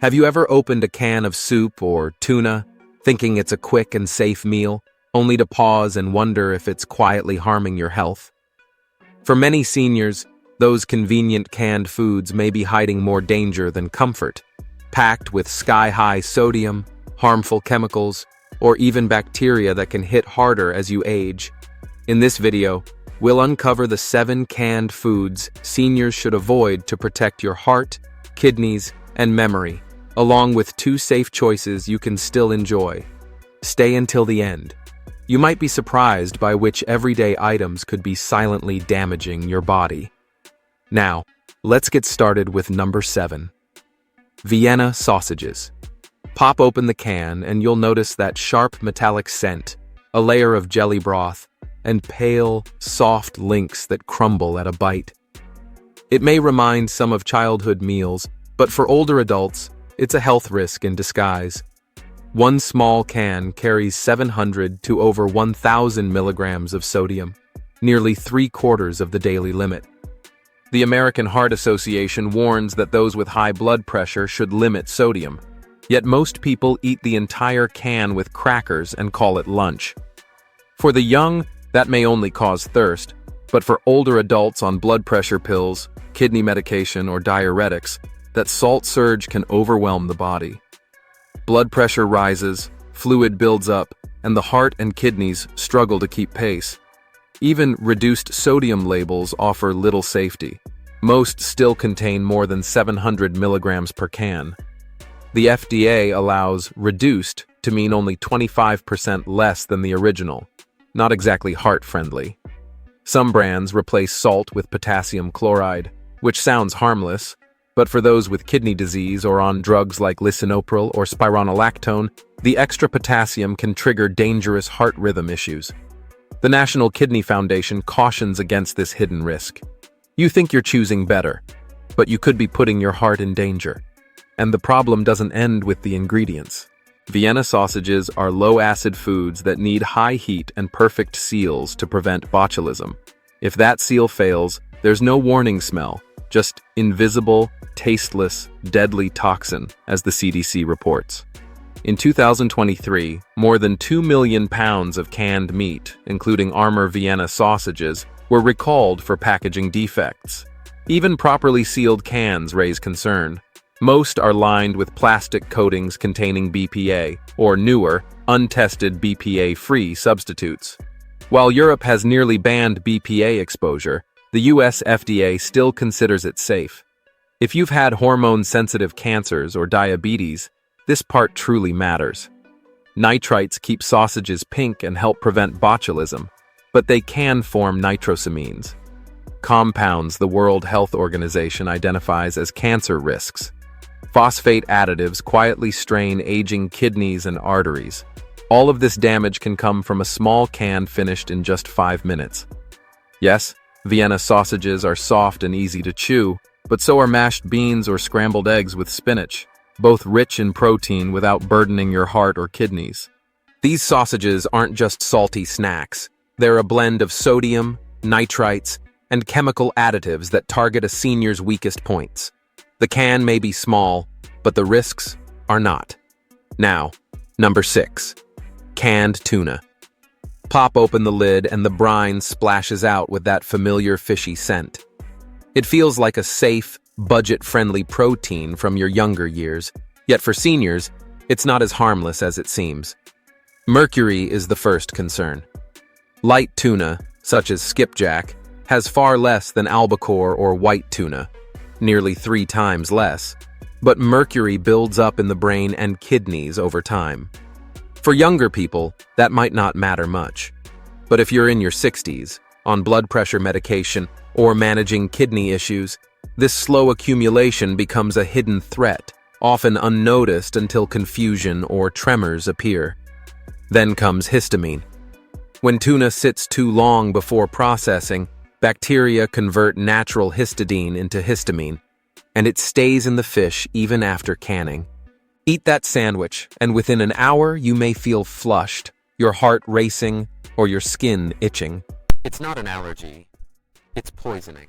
Have you ever opened a can of soup or tuna, thinking it's a quick and safe meal, only to pause and wonder if it's quietly harming your health? For many seniors, those convenient canned foods may be hiding more danger than comfort, packed with sky-high sodium, harmful chemicals, or even bacteria that can hit harder as you age. In this video, we'll uncover the 7 canned foods seniors should avoid to protect your heart, kidneys, and memory, along with 2 safe choices you can still enjoy. Stay until the end. You might be surprised by which everyday items could be silently damaging your body. Now, let's get started with number 7. Vienna sausages. Pop open the can and you'll notice that sharp metallic scent, a layer of jelly broth, and pale, soft links that crumble at a bite. It may remind some of childhood meals, but for older adults, it's a health risk in disguise. One small can carries 700 to over 1,000 milligrams of sodium, nearly 3/4 of the daily limit. The American Heart Association warns that those with high blood pressure should limit sodium, yet most people eat the entire can with crackers and call it lunch. For the young, that may only cause thirst, but for older adults on blood pressure pills, kidney medication, or diuretics, that salt surge can overwhelm the body. Blood pressure rises, fluid builds up, and the heart and kidneys struggle to keep pace. Even reduced sodium labels offer little safety. Most still contain more than 700 milligrams per can. The FDA allows reduced to mean only 25% less than the original, not exactly heart-friendly. Some brands replace salt with potassium chloride, which sounds harmless, but for those with kidney disease or on drugs like lisinopril or spironolactone, the extra potassium can trigger dangerous heart rhythm issues. The National Kidney Foundation cautions against this hidden risk. You think you're choosing better, but you could be putting your heart in danger. And the problem doesn't end with the ingredients. Vienna sausages are low-acid foods that need high heat and perfect seals to prevent botulism. If that seal fails, there's no warning smell, just invisible, tasteless, deadly toxin, as the CDC reports. In 2023, more than 2 million pounds of canned meat, including Armour Vienna sausages, were recalled for packaging defects. Even properly sealed cans raise concern. Most are lined with plastic coatings containing BPA, or newer, untested BPA-free substitutes. While Europe has nearly banned BPA exposure, the US FDA still considers it safe. If you've had hormone-sensitive cancers or diabetes, this part truly matters. Nitrites keep sausages pink and help prevent botulism, but they can form nitrosamines, compounds the World Health Organization identifies as cancer risks. Phosphate additives quietly strain aging kidneys and arteries. All of this damage can come from a small can finished in just 5 minutes. Yes, Vienna sausages are soft and easy to chew, but so are mashed beans or scrambled eggs with spinach, both rich in protein without burdening your heart or kidneys. These sausages aren't just salty snacks. They're a blend of sodium, nitrites, and chemical additives that target a senior's weakest points. The can may be small, but the risks are not. Now, number 6. Canned tuna. Pop open the lid and the brine splashes out with that familiar fishy scent. It feels like a safe, budget-friendly protein from your younger years, yet for seniors, it's not as harmless as it seems. Mercury is the first concern. Light tuna, such as skipjack, has far less than albacore or white tuna, nearly 3 times less, but mercury builds up in the brain and kidneys over time. For younger people, that might not matter much. But if you're in your 60s, on blood pressure medication, or managing kidney issues, this slow accumulation becomes a hidden threat, often unnoticed until confusion or tremors appear. Then comes histamine. When tuna sits too long before processing, bacteria convert natural histidine into histamine, and it stays in the fish even after canning. Eat that sandwich, and within an hour you may feel flushed, your heart racing, or your skin itching. It's not an allergy, it's poisoning.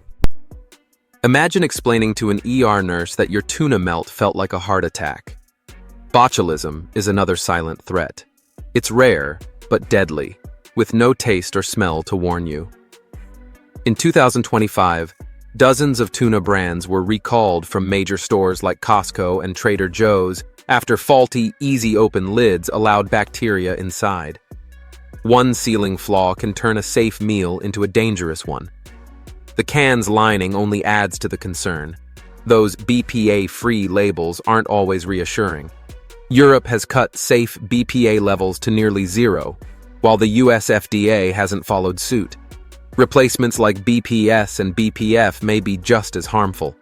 Imagine explaining to an ER nurse that your tuna melt felt like a heart attack. Botulism is another silent threat. It's rare, but deadly, with no taste or smell to warn you. In 2025, dozens of tuna brands were recalled from major stores like Costco and Trader Joe's after faulty, easy-open lids allowed bacteria inside. One sealing flaw can turn a safe meal into a dangerous one. The can's lining only adds to the concern. Those BPA-free labels aren't always reassuring. Europe has cut safe BPA levels to nearly zero, while the US FDA hasn't followed suit. Replacements like BPS and BPF may be just as harmful.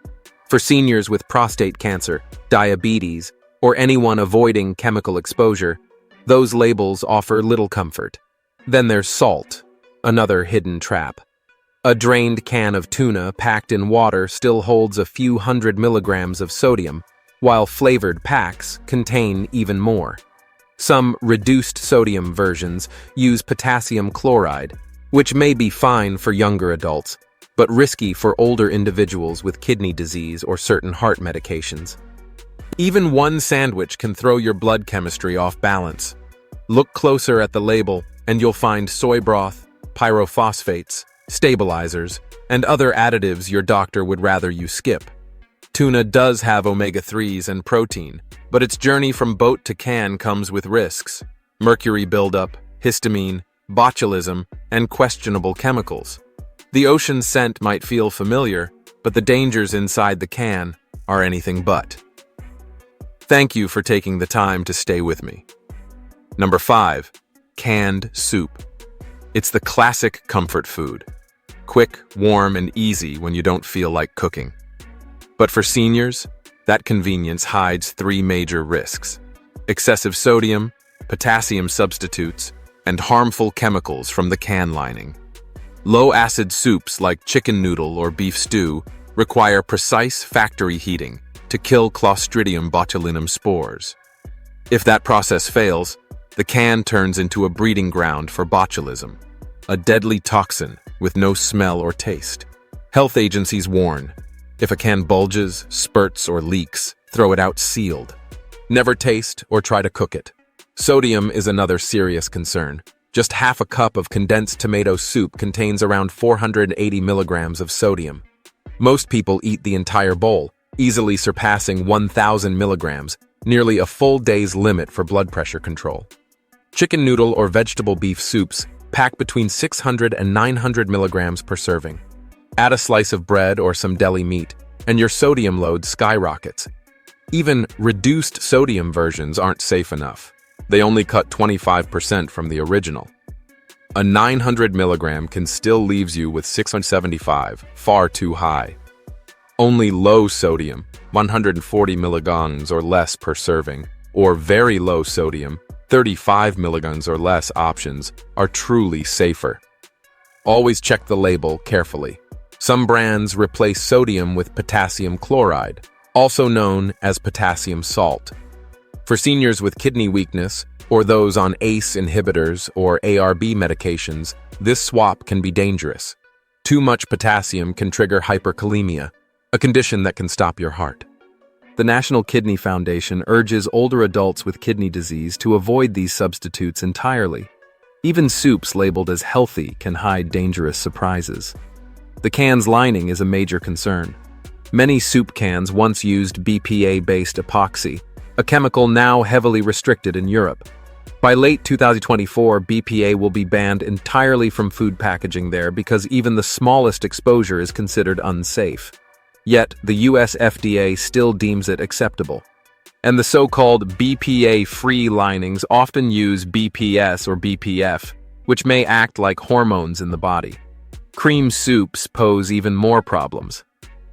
For seniors with prostate cancer, diabetes, or anyone avoiding chemical exposure, those labels offer little comfort. Then there's salt, another hidden trap. A drained can of tuna packed in water still holds a few hundred milligrams of sodium, while flavored packs contain even more. Some reduced sodium versions use potassium chloride, which may be fine for younger adults, but risky for older individuals with kidney disease or certain heart medications. Even one sandwich can throw your blood chemistry off balance. Look closer at the label, and you'll find soy broth, pyrophosphates, stabilizers, and other additives your doctor would rather you skip. Tuna does have omega-3s and protein, but its journey from boat to can comes with risks: mercury buildup, histamine, botulism, and questionable chemicals. The ocean scent might feel familiar, but the dangers inside the can are anything but. Thank you for taking the time to stay with me. Number 5. Canned soup. It's the classic comfort food. Quick, warm, and easy when you don't feel like cooking. But for seniors, that convenience hides 3 major risks: excessive sodium, potassium substitutes, and harmful chemicals from the can lining. Low-acid soups like chicken noodle or beef stew require precise factory heating to kill Clostridium botulinum spores. If that process fails, the can turns into a breeding ground for botulism, a deadly toxin with no smell or taste. Health agencies warn: if a can bulges, spurts, or leaks, throw it out sealed. Never taste or try to cook it. Sodium is another serious concern. Just half a cup of condensed tomato soup contains around 480 milligrams of sodium. Most people eat the entire bowl, easily surpassing 1,000 milligrams, nearly a full day's limit for blood pressure control. Chicken noodle or vegetable beef soups pack between 600 and 900 milligrams per serving. Add a slice of bread or some deli meat, and your sodium load skyrockets. Even reduced sodium versions aren't safe enough. They only cut 25% from the original. A 900 milligram can still leave you with 675, far too high. Only low sodium, 140 milligrams or less per serving, or very low sodium, 35 milligrams or less options are truly safer. Always check the label carefully. Some brands replace sodium with potassium chloride, also known as potassium salt. For seniors with kidney weakness, or those on ACE inhibitors or ARB medications, this swap can be dangerous. Too much potassium can trigger hyperkalemia, a condition that can stop your heart. The National Kidney Foundation urges older adults with kidney disease to avoid these substitutes entirely. Even soups labeled as healthy can hide dangerous surprises. The can's lining is a major concern. Many soup cans once used BPA-based epoxy, a chemical now heavily restricted in Europe. By late 2024, BPA will be banned entirely from food packaging there because even the smallest exposure is considered unsafe. Yet, the US FDA still deems it acceptable. And the so-called BPA-free linings often use BPS or BPF, which may act like hormones in the body. Cream soups pose even more problems.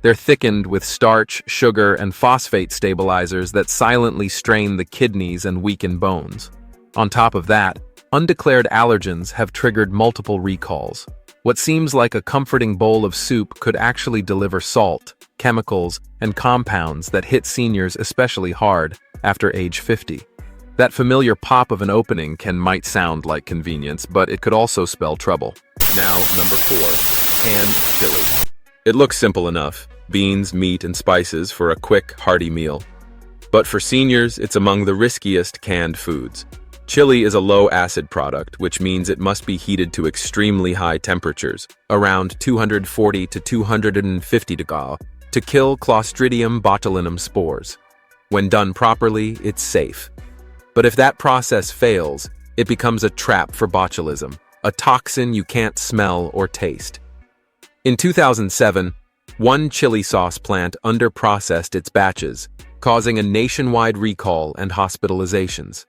They're thickened with starch, sugar, and phosphate stabilizers that silently strain the kidneys and weaken bones. On top of that, undeclared allergens have triggered multiple recalls. What seems like a comforting bowl of soup could actually deliver salt, chemicals, and compounds that hit seniors especially hard after age 50. That familiar pop of an opening might sound like convenience, but it could also spell trouble. Now, number 4, canned chili. It looks simple enough. beans, meat, and spices for a quick, hearty meal. But for seniors, it's among the riskiest canned foods. Chili is a low-acid product, which means it must be heated to extremely high temperatures, around 240 to 250 degrees, to kill Clostridium botulinum spores. When done properly, it's safe. But if that process fails, it becomes a trap for botulism, a toxin you can't smell or taste. In 2007, one chili sauce plant underprocessed its batches, causing a nationwide recall and hospitalizations.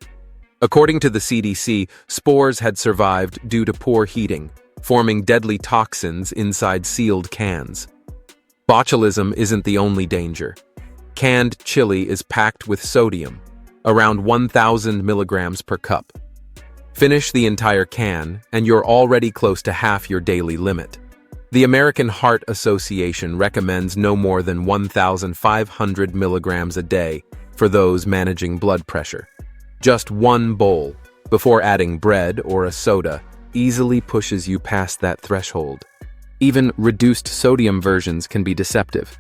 According to the CDC, spores had survived due to poor heating, forming deadly toxins inside sealed cans. Botulism isn't the only danger. Canned chili is packed with sodium, around 1,000 milligrams per cup. Finish the entire can, and you're already close to half your daily limit. The American Heart Association recommends no more than 1,500 milligrams a day for those managing blood pressure. Just one bowl, before adding bread or a soda, easily pushes you past that threshold. Even reduced sodium versions can be deceptive.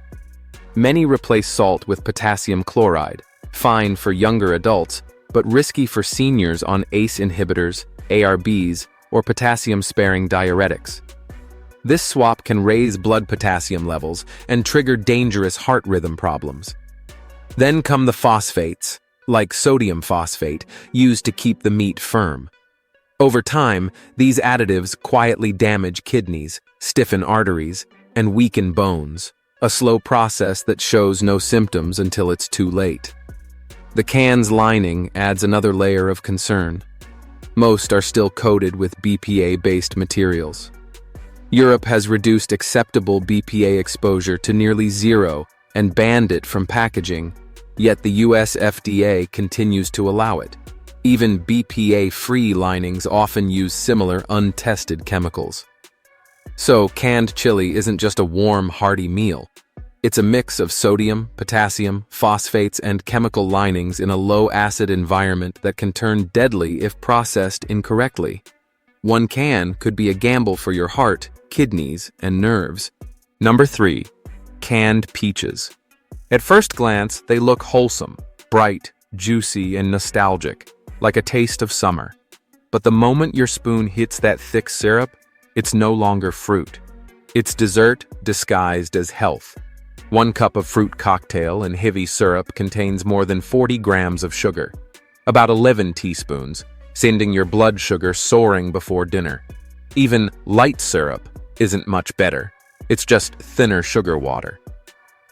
Many replace salt with potassium chloride, fine for younger adults, but risky for seniors on ACE inhibitors, ARBs, or potassium-sparing diuretics. This swap can raise blood potassium levels and trigger dangerous heart rhythm problems. Then come the phosphates, like sodium phosphate, used to keep the meat firm. Over time, these additives quietly damage kidneys, stiffen arteries, and weaken bones, a slow process that shows no symptoms until it's too late. The can's lining adds another layer of concern. Most are still coated with BPA-based materials. Europe has reduced acceptable BPA exposure to nearly zero and banned it from packaging, yet the US FDA continues to allow it. Even BPA-free linings often use similar untested chemicals. So, canned chili isn't just a warm, hearty meal. It's a mix of sodium, potassium, phosphates, and chemical linings in a low-acid environment that can turn deadly if processed incorrectly. One can could be a gamble for your heart, kidneys, and nerves. Number 3. Canned peaches. At first glance, they look wholesome, bright, juicy, and nostalgic, like a taste of summer. But the moment your spoon hits that thick syrup, it's no longer fruit. It's dessert disguised as health. 1 cup of fruit cocktail and heavy syrup contains more than 40 grams of sugar, about 11 teaspoons, sending your blood sugar soaring before dinner. Even light syrup isn't much better. It's just thinner sugar water.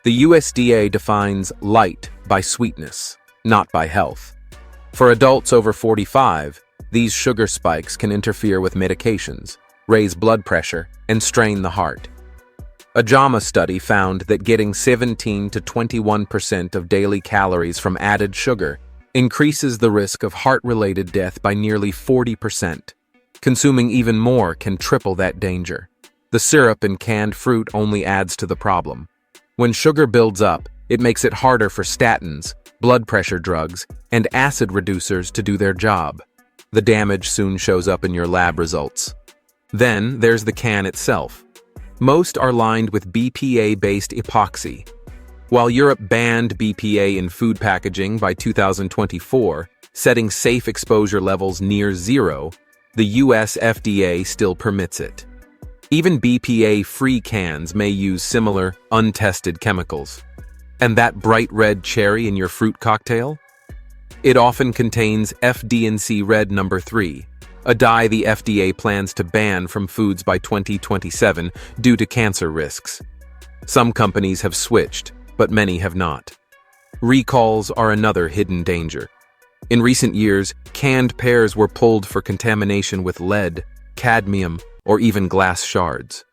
The USDA defines light by sweetness, not by health. For adults over 45, these sugar spikes can interfere with medications, raise blood pressure, and strain the heart. A JAMA study found that getting 17 to 21% of daily calories from added sugar increases the risk of heart-related death by nearly 40%. Consuming even more can triple that danger. The syrup in canned fruit only adds to the problem. When sugar builds up, it makes it harder for statins, blood pressure drugs, and acid reducers to do their job. The damage soon shows up in your lab results. Then there's the can itself. Most are lined with BPA-based epoxy. While Europe banned BPA in food packaging by 2024, setting safe exposure levels near zero, the US FDA still permits it. Even BPA-free cans may use similar, untested chemicals. And that bright red cherry in your fruit cocktail? It often contains FD&C Red No. 3, a dye the FDA plans to ban from foods by 2027 due to cancer risks. Some companies have switched, but many have not. Recalls are another hidden danger. In recent years, canned pears were pulled for contamination with lead, cadmium, or even glass shards.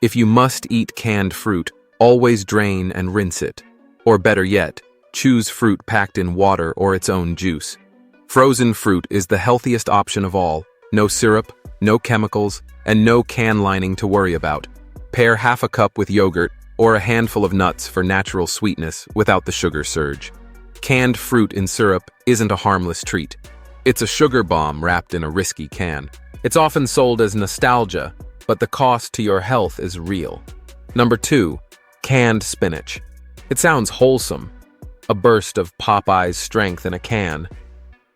If you must eat canned fruit, always drain and rinse it. Or better yet, choose fruit packed in water or its own juice. Frozen fruit is the healthiest option of all. No syrup, no chemicals, and no can lining to worry about. Pair half a cup with yogurt or a handful of nuts for natural sweetness without the sugar surge. Canned fruit in syrup isn't a harmless treat. It's a sugar bomb wrapped in a risky can. It's often sold as nostalgia, but the cost to your health is real. Number 2. Canned spinach. It sounds wholesome, a burst of Popeye's strength in a can.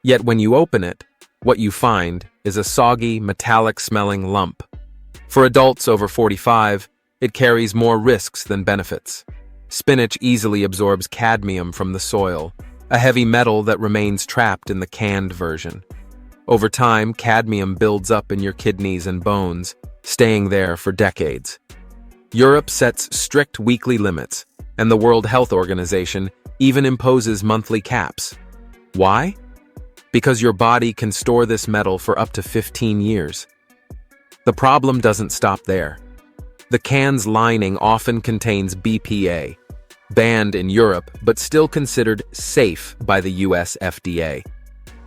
Yet when you open it, what you find is a soggy, metallic-smelling lump. For adults over 45, it carries more risks than benefits. Spinach easily absorbs cadmium from the soil, a heavy metal that remains trapped in the canned version. Over time, cadmium builds up in your kidneys and bones, staying there for decades. Europe sets strict weekly limits, and the World Health Organization even imposes monthly caps. Why? Because your body can store this metal for up to 15 years. The problem doesn't stop there. The can's lining often contains BPA, banned in Europe but still considered safe by the US FDA.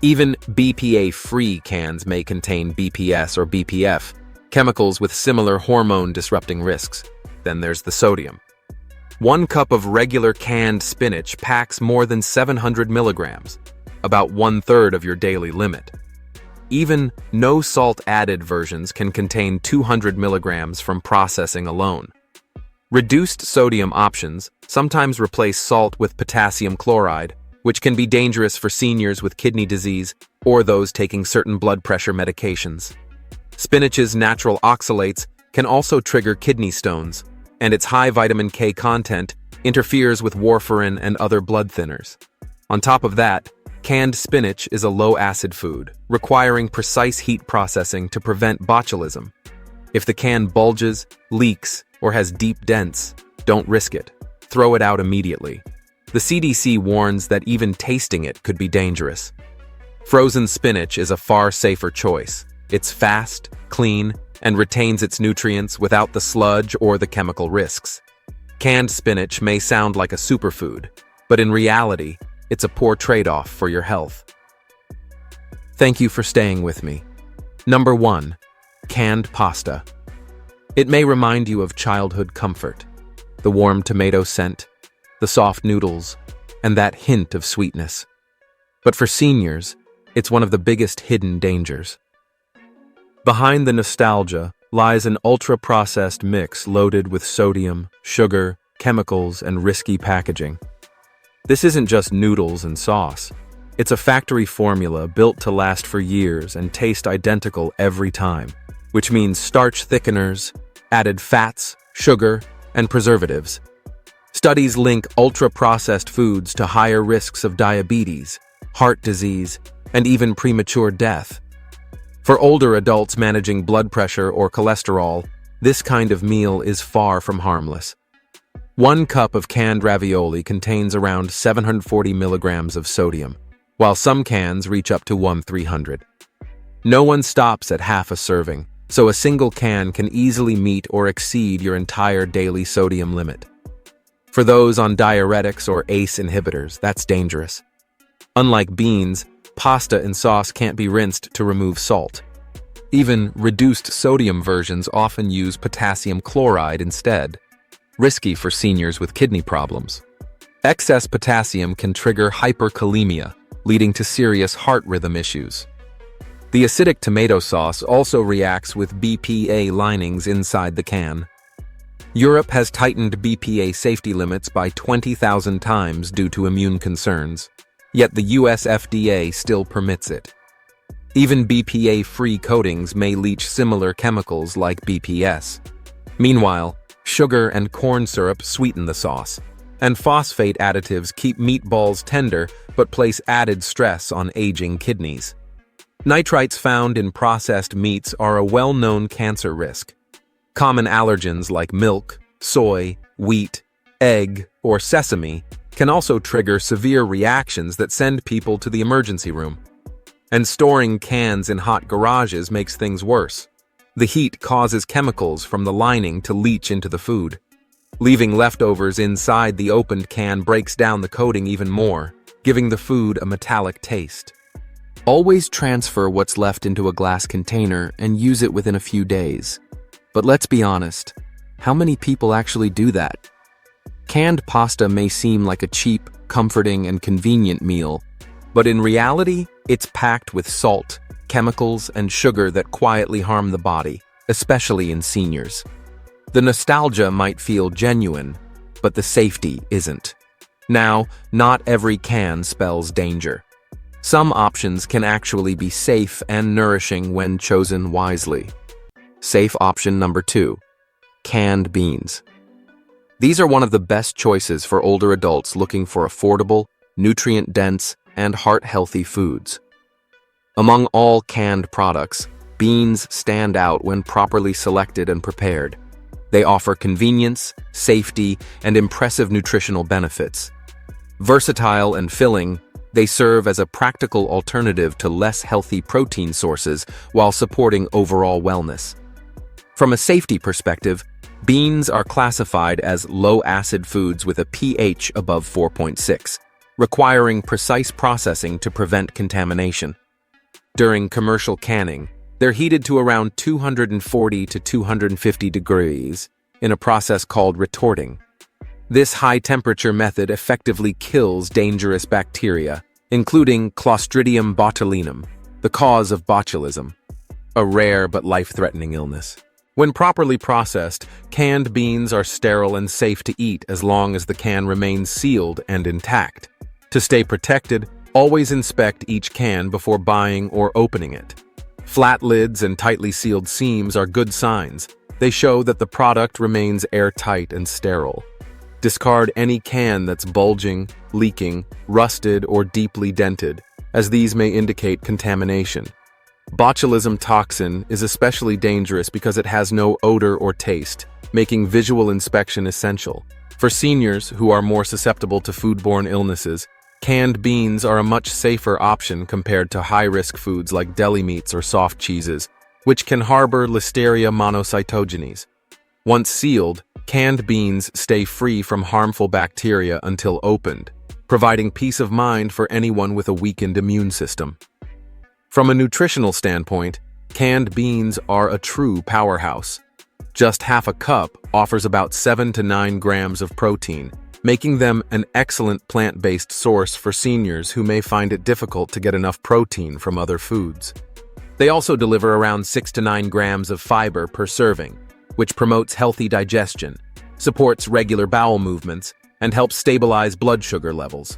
Even BPA-free cans may contain BPS or BPF, chemicals with similar hormone-disrupting risks. Then there's the sodium. 1 cup of regular canned spinach packs more than 700 milligrams, about 1/3 of your daily limit. Even no-salt added versions can contain 200 milligrams from processing alone. Reduced sodium options sometimes replace salt with potassium chloride, which can be dangerous for seniors with kidney disease or those taking certain blood pressure medications. Spinach's natural oxalates can also trigger kidney stones, and its high vitamin K content interferes with warfarin and other blood thinners. On top of that, canned spinach is a low-acid food, requiring precise heat processing to prevent botulism. If the can bulges, leaks, or has deep dents, don't risk it. Throw it out immediately. The CDC warns that even tasting it could be dangerous. Frozen spinach is a far safer choice. It's fast, clean, and retains its nutrients without the sludge or the chemical risks. Canned spinach may sound like a superfood, but in reality, it's a poor trade-off for your health. Thank you for staying with me. Number 1. Canned pasta. It may remind you of childhood comfort, the warm tomato scent, the soft noodles, and that hint of sweetness. But for seniors, it's one of the biggest hidden dangers. Behind the nostalgia lies an ultra-processed mix loaded with sodium, sugar, chemicals, and risky packaging. This isn't just noodles and sauce. It's a factory formula built to last for years and taste identical every time, which means starch thickeners, added fats, sugar, and preservatives. Studies link ultra-processed foods to higher risks of diabetes, heart disease, and even premature death. For older adults managing blood pressure or cholesterol, this kind of meal is far from harmless. 1 cup of canned ravioli contains around 740 milligrams of sodium, while some cans reach up to 1,300. No one stops at half a serving, so a single can can easily meet or exceed your entire daily sodium limit. For those on diuretics or ACE inhibitors, that's dangerous. Unlike beans, pasta and sauce can't be rinsed to remove salt. Even reduced sodium versions often use potassium chloride instead, risky for seniors with kidney problems. Excess potassium can trigger hyperkalemia, leading to serious heart rhythm issues. The acidic tomato sauce also reacts with BPA linings inside the can. Europe has tightened BPA safety limits by 20,000 times due to immune concerns, yet the US FDA still permits it. Even BPA-free coatings may leach similar chemicals like BPS. Meanwhile, sugar and corn syrup sweeten the sauce, and phosphate additives keep meatballs tender but place added stress on aging kidneys. Nitrites found in processed meats are a well-known cancer risk. Common allergens like milk, soy, wheat, egg, or sesame can also trigger severe reactions that send people to the emergency room. And storing cans in hot garages makes things worse. The heat causes chemicals from the lining to leach into the food. Leaving leftovers inside the opened can breaks down the coating even more, giving the food a metallic taste. Always transfer what's left into a glass container and use it within a few days. But let's be honest, how many people actually do that? Canned pasta may seem like a cheap, comforting, and convenient meal, but in reality, it's packed with salt, chemicals, and sugar that quietly harm the body, especially in seniors. The nostalgia might feel genuine, but the safety isn't. Now, not every can spells danger. Some options can actually be safe and nourishing when chosen wisely. Safe option number 2, canned beans. These are one of the best choices for older adults looking for affordable, nutrient-dense, and heart-healthy foods. Among all canned products, beans stand out when properly selected and prepared. They offer convenience, safety, and impressive nutritional benefits. Versatile and filling, they serve as a practical alternative to less healthy protein sources while supporting overall wellness. From a safety perspective, beans are classified as low-acid foods with a pH above 4.6, requiring precise processing to prevent contamination. During commercial canning, they're heated to around 240 to 250 degrees in a process called retorting. This high-temperature method effectively kills dangerous bacteria, including Clostridium botulinum, the cause of botulism, a rare but life-threatening illness. When properly processed, canned beans are sterile and safe to eat as long as the can remains sealed and intact. To stay protected, always inspect each can before buying or opening it. Flat lids and tightly sealed seams are good signs. They show that the product remains airtight and sterile. Discard any can that's bulging, leaking, rusted, or deeply dented, as these may indicate contamination. Botulism toxin is especially dangerous because it has no odor or taste, making visual inspection essential. For seniors who are more susceptible to foodborne illnesses, canned beans are a much safer option compared to high-risk foods like deli meats or soft cheeses, which can harbor Listeria monocytogenes. Once sealed, canned beans stay free from harmful bacteria until opened, providing peace of mind for anyone with a weakened immune system. From a nutritional standpoint, canned beans are a true powerhouse. Just half a cup offers about 7 to 9 grams of protein, making them an excellent plant-based source for seniors who may find it difficult to get enough protein from other foods. They also deliver around 6 to 9 grams of fiber per serving, which promotes healthy digestion, supports regular bowel movements, and helps stabilize blood sugar levels.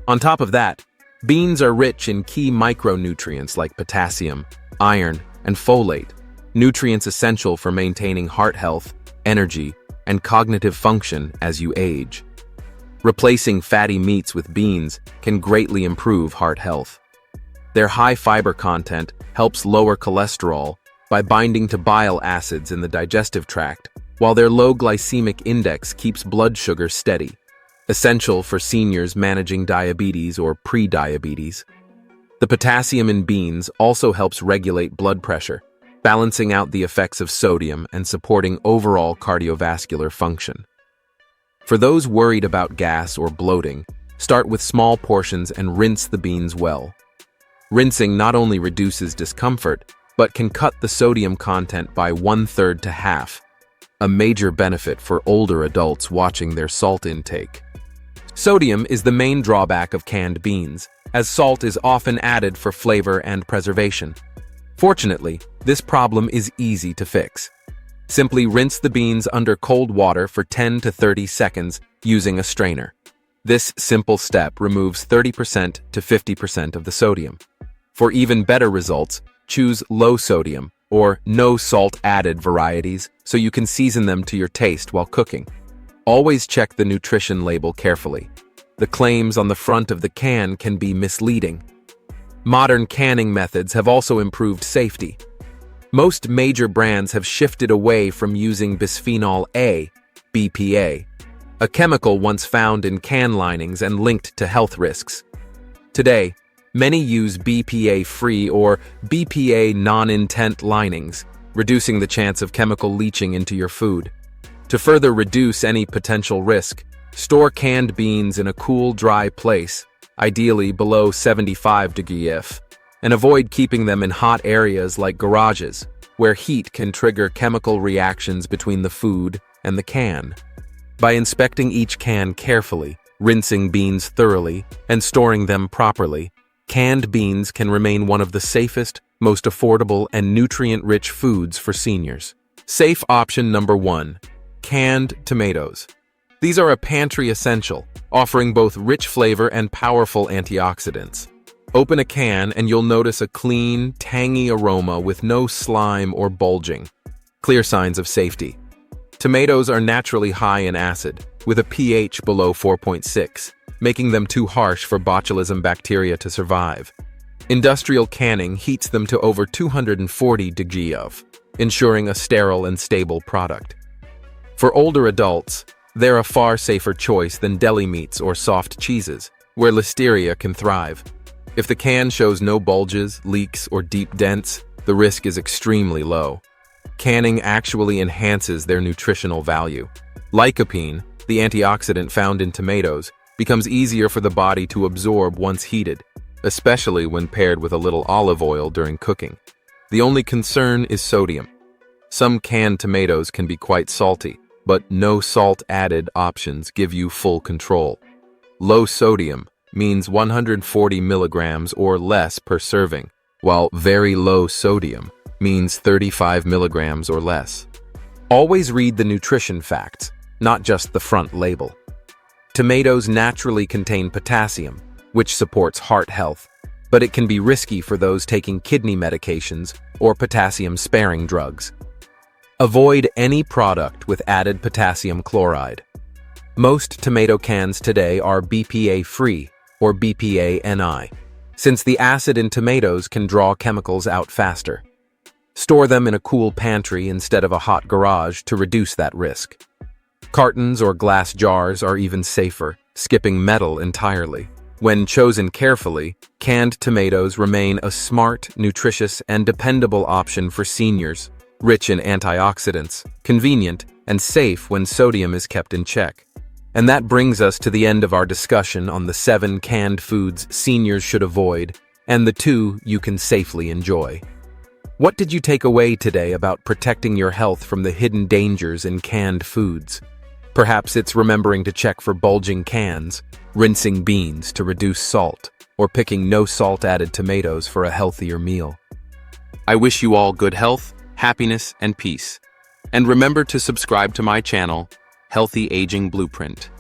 On top of that, beans are rich in key micronutrients like potassium, iron, and folate, nutrients essential for maintaining heart health, energy, and cognitive function as you age. Replacing fatty meats with beans can greatly improve heart health. Their high fiber content helps lower cholesterol by binding to bile acids in the digestive tract, while their low glycemic index keeps blood sugar steady, essential for seniors managing diabetes or pre-diabetes. The potassium in beans also helps regulate blood pressure, balancing out the effects of sodium and supporting overall cardiovascular function. For those worried about gas or bloating, start with small portions and rinse the beans well. Rinsing not only reduces discomfort, but can cut the sodium content by 1/3 to half, a major benefit for older adults watching their salt intake. Sodium is the main drawback of canned beans, as salt is often added for flavor and preservation. Fortunately, this problem is easy to fix. Simply rinse the beans under cold water for 10 to 30 seconds using a strainer. This simple step removes 30% to 50% of the sodium. For even better results, choose low sodium or no salt added varieties so you can season them to your taste while cooking. Always check the nutrition label carefully. The claims on the front of the can can be misleading. Modern canning methods have also improved safety. Most major brands have shifted away from using bisphenol A, BPA, a chemical once found in can linings and linked to health risks. Today, many use BPA-free or BPA non-intent linings, reducing the chance of chemical leaching into your food. To further reduce any potential risk, store canned beans in a cool, dry place, ideally below 75 degrees F, and avoid keeping them in hot areas like garages, where heat can trigger chemical reactions between the food and the can. By inspecting each can carefully, rinsing beans thoroughly, and storing them properly, canned beans can remain one of the safest, most affordable, and nutrient-rich foods for seniors. Safe option number 1, canned tomatoes. These are a pantry essential, offering both rich flavor and powerful antioxidants. Open a can and you'll notice a clean, tangy aroma with no slime or bulging. Clear signs of safety. Tomatoes are naturally high in acid, with a pH below 4.6, making them too harsh for botulism bacteria to survive. Industrial canning heats them to over 240 degrees, ensuring a sterile and stable product. For older adults, they're a far safer choice than deli meats or soft cheeses, where listeria can thrive. If the can shows no bulges, leaks, or deep dents, the risk is extremely low. Canning actually enhances their nutritional value. Lycopene, the antioxidant found in tomatoes, becomes easier for the body to absorb once heated, especially when paired with a little olive oil during cooking. The only concern is sodium. Some canned tomatoes can be quite salty, but no salt added options give you full control. Low sodium means 140 milligrams or less per serving, while very low sodium means 35 milligrams or less. Always read the nutrition facts, not just the front label. Tomatoes naturally contain potassium, which supports heart health, but it can be risky for those taking kidney medications or potassium-sparing drugs. Avoid any product with added potassium chloride. Most tomato cans today are BPA-free or BPA-NI, since the acid in tomatoes can draw chemicals out faster. Store them in a cool pantry instead of a hot garage to reduce that risk. Cartons or glass jars are even safer, skipping metal entirely. When chosen carefully, canned tomatoes remain a smart, nutritious, and dependable option for seniors, rich in antioxidants, convenient, and safe when sodium is kept in check. And that brings us to the end of our discussion on the 7 canned foods seniors should avoid, and the 2 you can safely enjoy. What did you take away today about protecting your health from the hidden dangers in canned foods? Perhaps it's remembering to check for bulging cans, rinsing beans to reduce salt, or picking no salt-added tomatoes for a healthier meal. I wish you all good health, happiness, and peace. And remember to subscribe to my channel, Healthy Aging Blueprint.